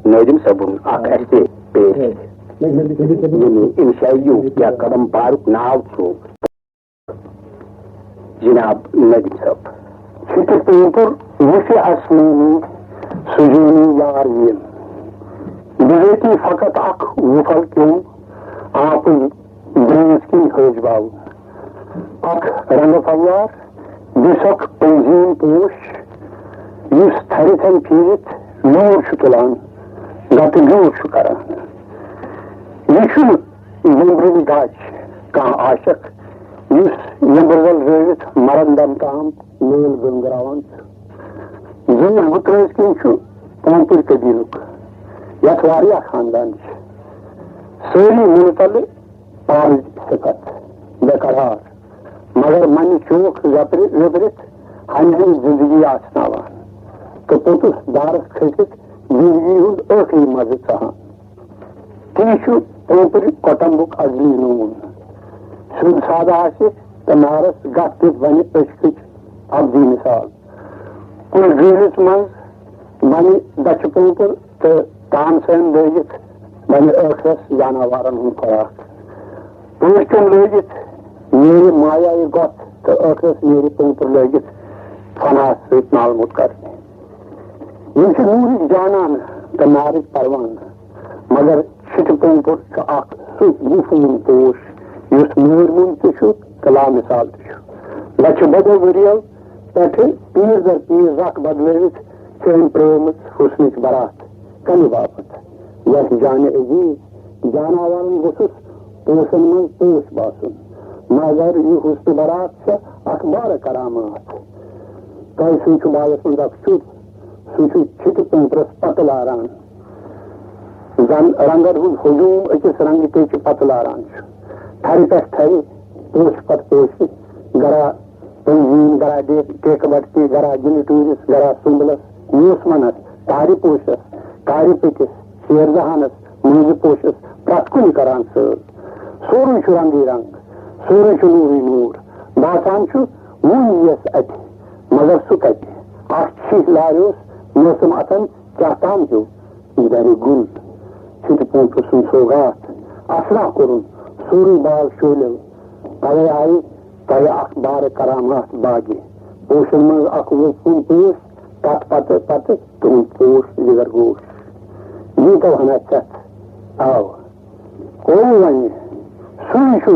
ناظم صٲبُن اکھ اَسہِ پیش ییٚمہِ اِنشایو یا قدم پارُک ناو چھُ جناب ناظم صٲب. چھُٹہِ پیٖنٛتُر وٕچھِ اَسمٲنی سُجوٗنی یار یِن بِذٲتی فقط اکھ وُپھل کیوٚم آپٕنۍ برٛونٛٹھ کِنۍ ہٲجباوُن اکھ رنٛگہٕ فوار دِسکھ پٔنزیٖن پوش یُس تھرِ تھرِ پھیٖرِتھ لوٗر چھُ تُلان گتہٕ لیوٗر چھُ کران. یہِ چھُنہٕ لیٚمبرٕنۍ گاچ کانٛہہ عاشق یُس لیٚمبٕرزل رٲوِتھ مرندم تام میل گنگراوان چھُ. زٲژ بُترٲژ کِنۍ چھُ پوٗنٛپٕر قبیٖلُک یتھ واریاہ خاندان چھِ سٲری مُنتلہٕ پارٕچ صفت بے قرار مگر منہِ چوکھ ویبرِتھ ہنہِ ہٕنٛز زندگی آسناوان تہٕ پوٚتُس دارس کھٔسِتھ زندگی ہُنٛد ٲخری مزٕ ژاہان. تی چھُ پوٗنٛپٕرِ کۄٹمبُک ازلی نوٗن سیوٚد سادٕ آسہِ تہٕ نارس گتھ دِتھ بنہِ أشکٕچ ابدی مثال. کُنہِ گرٛیٖلِس منٛز بنہِ دچھِ پوٗنٛپُر تہٕ تامسٲنۍ لٲگِتھ بنہِ ٲخرس جاناوارن ہُنٛد خوراک. پٲٹھۍ لٲگِتھ نیرِ مایایہِ گۄتھ تہٕ ٲخرس نیرِ پوٗنٛپُر لٲگِتھ فناہس سۭتۍ مالموت کرنہِ. یِم چھِ نوٗرٕکۍ جانان تہٕ نارٕکۍ پروان مگر چھِٹہِ پوٗنٛپُر چھُ اکھ سُہ وُپھوُن پوش یُس موٗرمُن تہِ چھُ تہٕ لامِثال تہِ چھُ. لچھِ بٔدو ؤرۍیو پٮ۪ٹھٕ پیٖر در پیٖر رکھ بدلٲوِتھ چھِ أمۍ پرٛٲرمٕژ حُسنٕچ برات کمہِ باپتھ یتھ جانہِ عزیٖز جاناوارن گوٚژھُس پوشن منٛز پوش باسُن مگر یہِ حُسنہٕ برات چھےٚ اکھ بارٕ کرامات. تۄہہِ سۭتۍ چھُ بالس منٛز اکھ شُر سُہ چھُ چھِٹہِ پوٗنٛپرس پتہٕ لاران زن رنگن ہُنٛد ہجوٗم أکِس رنگہٕ ٹیٚچہِ پتہٕ لاران چھُ. تھرِ پٮ۪ٹھ تھرِ پوشہِ پتہٕ پوشہِ گرا پٔنزیٖن گرا ٹیکہٕ بٹکی گرا جِنہٕ ٹوٗرِس گرا سُمبلس میوٗسمنس تارِ پوشس کارِ پٔکِس شیردہانس مٲنزِ پوشس پرٛٮ۪تھ کُنہِ کران سٲر. سورُے چھُ رنگٕے رنگ سورُے چھُ نوٗرٕے نوٗر باسان چھُ وُنۍ یِیَس اَتہِ مگر سُہ کتہِ اکھ چھِہہ لاریوس موسم اتھن کیٛاہ تام ہیوٗ گرِ گُل. چھِٹہِ پوٗنٛپرٕ سُنٛد سوگات اصلاح کوٚرُن سورُے بال شٲلِو توے آیہِ تۄہہِ اکھ بارٕ کرامات باغہِ پوشن منٛز اکھ وُپھوُن پوش تتھ پتہٕ پتہٕ تُہُنٛد پوش جگر گوش. یوٗتاہ ونان ژٮ۪تھ آو کوٚر وۄنۍ سُے چھُ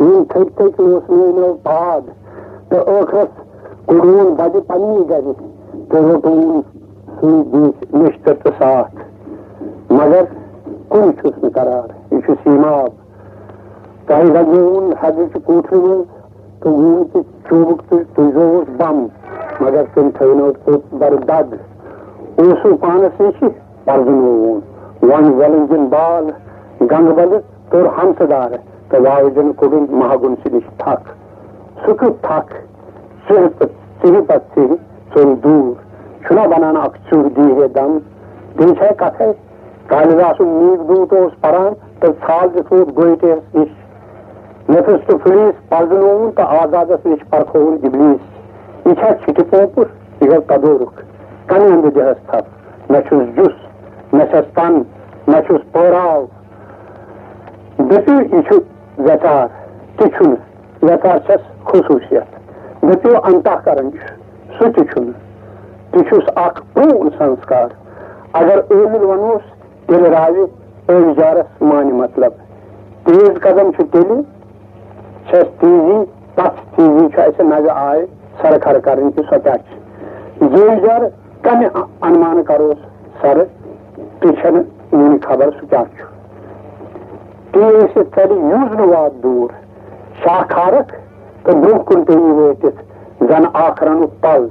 یِم تھٔکۍ تھٔکۍ لوسنٲونو پاد تہٕ ٲخرس کوٚڑوُن بجہِ پننی گرِ تہٕ روٚٹوُن سُے بیٚیہِ نِشتہٕ تہٕ ساتھ مگر کُنہِ چھُس نہٕ قرار یہِ چھُ سیٖماب. تۄہہِ لگووُن حدٕچہِ کوٹھرِ منٛز تہٕ وُنہِ تہِ چوٗبُک تہٕ تُجووُس بم مگر تٔمۍ تھٲونو توٚت بڑٕ دگ اوسوٕ پانس نِش پرزٕنووُن وۄنۍ وۄلنجن بال گنگہٕ بدٕ توٚر ہمسہٕ دار تہٕ واوجن کوٚڑُن مہاگُنسہِ نِش تھکھ. سُہ کیُتھ تھکھ ژِرِ پتہٕ ژِرِ ژوٚل دوٗر چھُنا بنان اکھ ژُر دی ہے دم تِم چھے کتھے کالِداسُن میٖگ دوٗت اوس پران تہٕ ژھال دِتھ ووت گویٹیس نِش نفس تہٕ پھلیٖس پرزٕنووُن تہٕ آزادس نِش پرکھووُن اِبلیٖس. یہِ چھا چھِٹہِ پوٗنٛپُر یہِ گوٚو تدورُک کمہِ انٛدٕ دِہس تھپھ نہ چھُس جُس نہ چھس تن نہ چھُس پٲراو. دٔپِو یہِ چھُ ویژار تہِ چھُنہٕ ویژار چھس خصوٗصیت دٔپِو انتہ کرن چھُ سُہ تہِ چھُنہٕ تہِ چھُس اکھ پرٛون سنسکار. اگر عٲمِل ونہوس تیٚلہِ راوِ ٲجارس مانہِ مطلب تیز قدم چھُ تیٚلہِ چھس تیزی تتھ تیزی چھُ اسہِ نظِ آے سرٕ کھرٕ کرٕنۍ تہِ سۄ کیٛاہ چھِ جٲرۍ کمہِ انمانہٕ کروس سرٕ تہِ چھنہٕ وُنہِ خبر سُہ کیٛاہ چھُ. تی ٲسِتھ ژلہِ یوٗزنہٕ وات دوٗر شاخارکھ تہٕ برونٛہہ کُن پیٚیہِ وٲتِتھ زن آکھرنُک پل.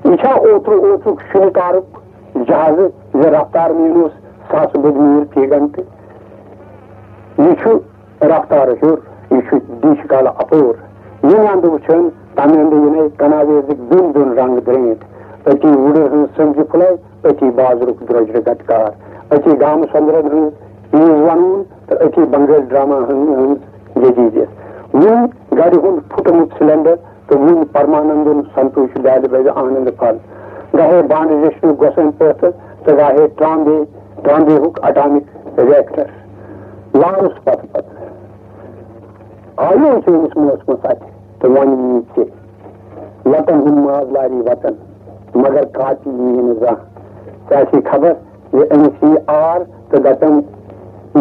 یہِ چھا اوترُک شُنہِ کارُک جہازٕ زِ رفتار میٖنوس ساسہٕ بٔدۍ میٖل فی گنٹہٕ. یہِ چھُ رفتارٕ ہیوٚر یہِ چھُ دیٖچھ کالہٕ اپور ییٚمہِ انٛدٕ وٕچھان تمہِ انٛدٕ یِنے کناویزٕکۍ دۄن دۄن رنٛگ درٛٲنٛٹۍ أتی وُڈٕر ہٕنٛز سمجہِ پھُلاے أتی بازرُک درٛوجرٕ گٹکار أتی گامہٕ سۄنٛدرن ہٕنٛز عیٖز ونوُن تہٕ أتی بنگٲلۍ ڈراما ہٕنٛز جدیٖدیت. وُنہِ گرِ ہُنٛد پھُٹمُت سلینڈر تہٕ وُنہِ پرمانندُن سنتوش دالہِ بزِ آنند پھل گاہے بانڈ جشنُک گۄسٲنۍ پٲتھر تہٕ گاہے ٹرامبے بامبے اٹامک ریکٹر لارس پتہ پتہ آیو چٲنِس موسمس اتہِ تہٕ وۄنۍ یی ژےٚ وطن ہُنٛد ماز لاری وطن مگر کاتی یی نہٕ زانٛہہ ژےٚ آسی خبر زِ أمِس یی آر تہٕ دپن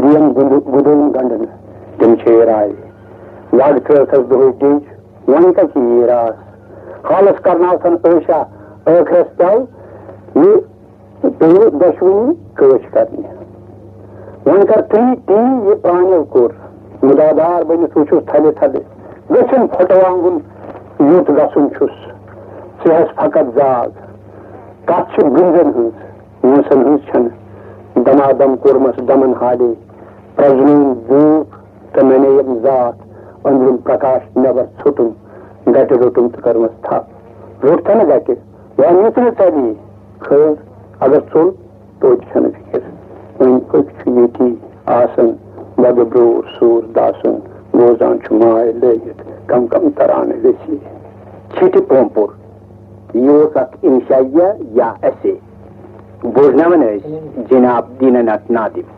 دِین گُدٲم گنڈنہٕ تِم چھے راے وڈ ترٛٲوتھس دۄہے ٹیٚج وۄنۍ کتہِ یی راس حالس کرناوتھن عٲشا ٲخرس پیٚو یہِ پیٚیہِ دۄشوٕنی کٲش کرنہِ وۄنۍ کر تی یہِ پرٛانیو کوٚر مُدادار بٔنِتھ وٕچھُس تھلہِ تھلہِ گٔژھِن پھُٹوانگُن یُتھ گژھُن چھُس ژٕ ہٮ۪س فقط زاگ کتھ چھِ گٔنزن ہٕنٛز وٲنسن ہٕنٛز چھنہٕ دمادم کوٚرمس دمن حالے پرٛزنوٗن زوٗٹھ تہٕ ننیٚیِم ذات أنٛدرِم پرکاش نٮ۪بر ژھُٹُم گٹہِ روٚٹُم تہٕ کٔرمس تھپھ روٚٹ نہٕ گٹہِ وۄنۍ یُتھ نہٕ ژَلی خٲر اگر ژوٚل توتہِ چھنہٕ فِکر وۄنۍ پٔکۍ چھُ ییٚتی آسان بد برور سوٗر داسُن روزان چھُ ماے لٲگِتھ کم کم ترانہٕ ویسی چھٹہِ پومپُر یہِ اوس اکھ اِنشائیہ یا ایسے بوزناوان ٲسۍ جناب دیٖناناتھ نادِم